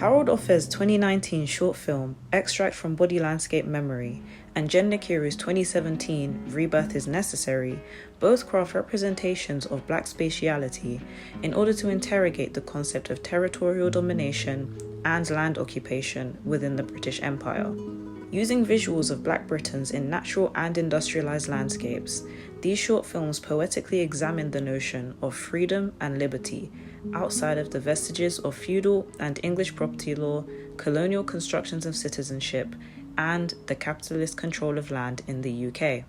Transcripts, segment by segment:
Harold Offe's 2019 short film, Extract from Body Landscape Memory, and Jen Nakiru's 2017 Rebirth is Necessary both craft representations of Black spatiality in order to interrogate the concept of territorial domination and land occupation within the British Empire. Using visuals of Black Britons in natural and industrialised landscapes, these short films poetically examine the notion of freedom and liberty outside of the vestiges of feudal and English property law, colonial constructions of citizenship, and the capitalist control of land in the UK.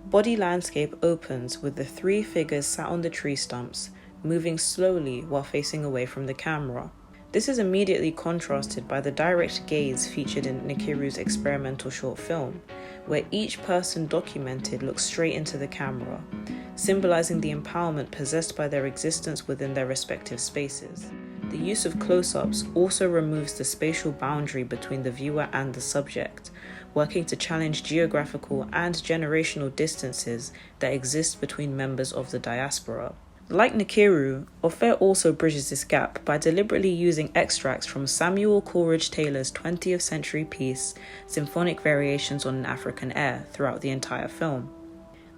Body Landscape opens with the three figures sat on the tree stumps, moving slowly while facing away from the camera. This is immediately contrasted by the direct gaze featured in Nakiru's experimental short film, where each person documented looks straight into the camera, symbolizing the empowerment possessed by their existence within their respective spaces. The use of close-ups also removes the spatial boundary between the viewer and the subject, working to challenge geographical and generational distances that exist between members of the diaspora. Like Nakiru, Offe also bridges this gap by deliberately using extracts from Samuel Coleridge Taylor's 20th century piece, Symphonic Variations on an African Air, throughout the entire film.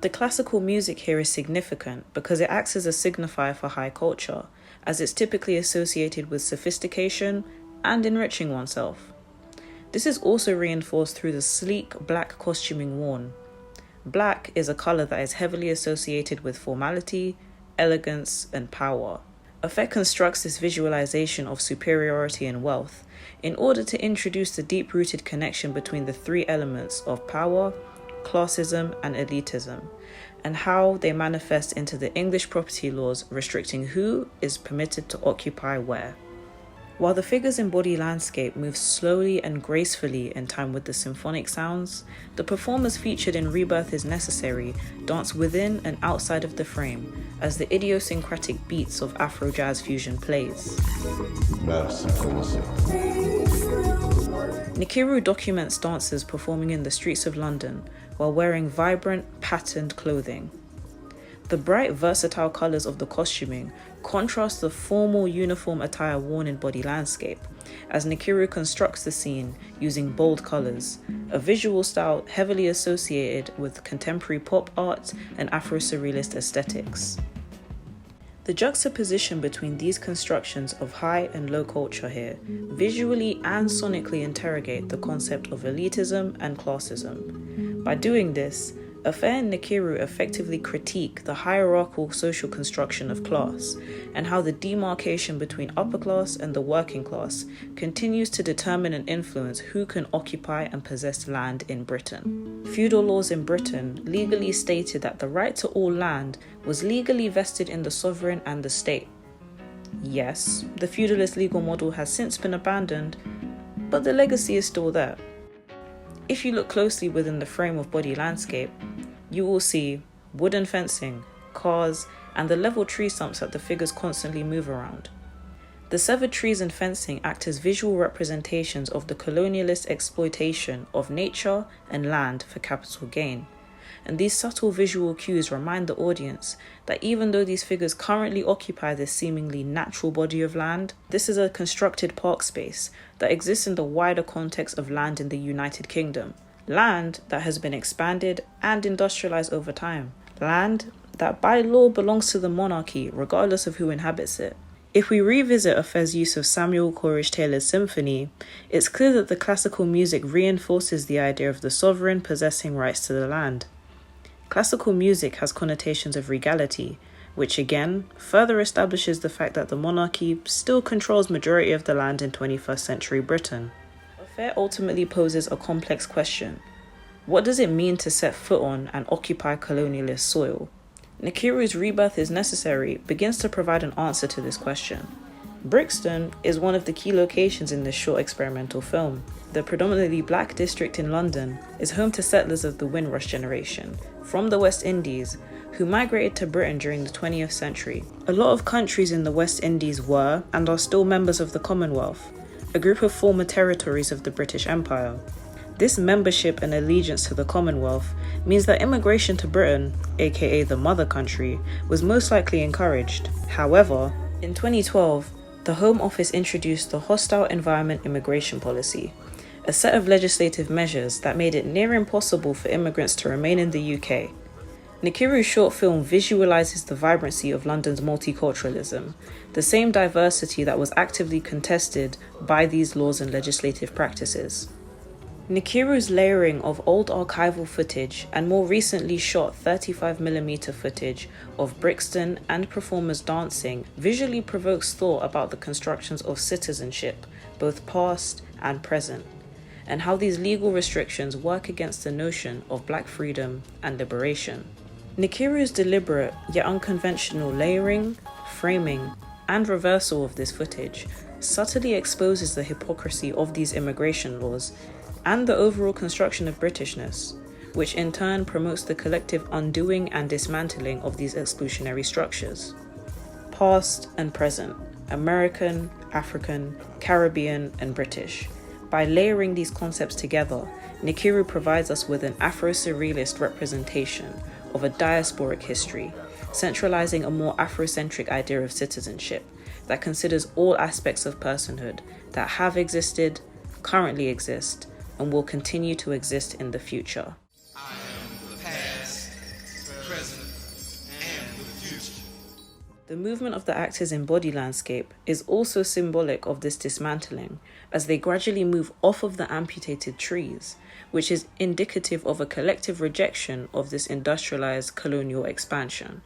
The classical music here is significant because it acts as a signifier for high culture, as it's typically associated with sophistication and enriching oneself. This is also reinforced through the sleek black costuming worn. Black is a colour that is heavily associated with formality, elegance, and power. Offe constructs this visualization of superiority and wealth in order to introduce the deep-rooted connection between the three elements of power, classism, and elitism, and how they manifest into the English property laws restricting who is permitted to occupy where. While the figures in Body Landscape move slowly and gracefully in time with the symphonic sounds, the performers featured in Rebirth is Necessary dance within and outside of the frame as the idiosyncratic beats of Afro-jazz fusion plays. Nakiru documents dancers performing in the streets of London while wearing vibrant, patterned clothing. The bright, versatile colours of the costuming contrast the formal uniform attire worn in Body Landscape, as Nakiru constructs the scene using bold colours, a visual style heavily associated with contemporary pop art and Afro-surrealist aesthetics. The juxtaposition between these constructions of high and low culture here visually and sonically interrogate the concept of elitism and classism. By doing this, Offe and Nakiru effectively critique the hierarchical social construction of class and how the demarcation between upper class and the working class continues to determine and influence who can occupy and possess land in Britain. Feudal laws in Britain legally stated that the right to all land was legally vested in the sovereign and the state. Yes, the feudalist legal model has since been abandoned, but the legacy is still there. If you look closely within the frame of Body Landscape, you will see wooden fencing, cars, and the level tree stumps that the figures constantly move around. The severed trees and fencing act as visual representations of the colonialist exploitation of nature and land for capital gain. And these subtle visual cues remind the audience that even though these figures currently occupy this seemingly natural body of land, this is a constructed park space that exists in the wider context of land in the United Kingdom. Land that has been expanded and industrialized over time. Land that by law belongs to the monarchy regardless of who inhabits it. If we revisit Offe's use of Samuel Coleridge Taylor's symphony, it's clear that the classical music reinforces the idea of the sovereign possessing rights to the land. Classical music has connotations of regality, which again further establishes the fact that the monarchy still controls majority of the land in 21st century Britain. Offe ultimately poses a complex question. What does it mean to set foot on and occupy colonialist soil? Nakiru's Rebirth is Necessary begins to provide an answer to this question. Brixton is one of the key locations in this short experimental film. The predominantly black district in London is home to settlers of the Windrush generation from the West Indies who migrated to Britain during the 20th century. A lot of countries in the West Indies were and are still members of the Commonwealth, a group of former territories of the British Empire. This membership and allegiance to the Commonwealth means that immigration to Britain, aka the mother country, was most likely encouraged. However, in 2012, the Home Office introduced the Hostile Environment Immigration Policy, a set of legislative measures that made it near impossible for immigrants to remain in the UK. Nkiru's short film visualises the vibrancy of London's multiculturalism, the same diversity that was actively contested by these laws and legislative practices. Nkiru's layering of old archival footage and more recently shot 35mm footage of Brixton and performers dancing visually provokes thought about the constructions of citizenship, both past and present, and how these legal restrictions work against the notion of black freedom and liberation. Nkiru's deliberate yet unconventional layering, framing, and reversal of this footage subtly exposes the hypocrisy of these immigration laws and the overall construction of Britishness, which in turn promotes the collective undoing and dismantling of these exclusionary structures. Past and present, American, African, Caribbean, and British. By layering these concepts together, Nkiru provides us with an Afro-surrealist representation of a diasporic history, centralizing a more Afrocentric idea of citizenship that considers all aspects of personhood that have existed, currently exist, and will continue to exist in the future. I am the past, present, and the future. The movement of the actors in Body Landscape is also symbolic of this dismantling, as they gradually move off of the amputated trees, which is indicative of a collective rejection of this industrialized colonial expansion.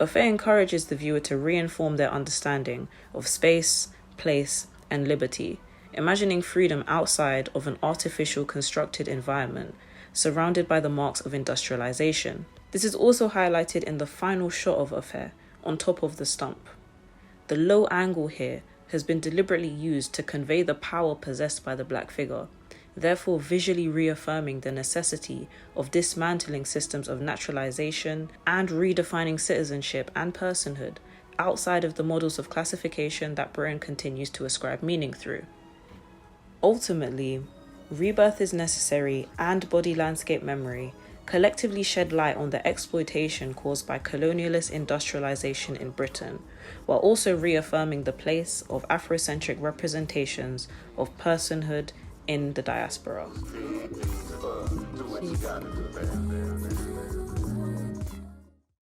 Ofe encourages the viewer to reinform their understanding of space, place, and liberty, imagining freedom outside of an artificial constructed environment, surrounded by the marks of industrialization. This is also highlighted in the final shot of Ofe, on top of the stump. The low angle here has been deliberately used to convey the power possessed by the black figure, therefore visually reaffirming the necessity of dismantling systems of naturalization and redefining citizenship and personhood outside of the models of classification that Britain continues to ascribe meaning through. Ultimately, rebirth is necessary and Body Landscape memory collectively shed light on the exploitation caused by colonialist industrialization in Britain, while also reaffirming the place of Afrocentric representations of personhood in the diaspora.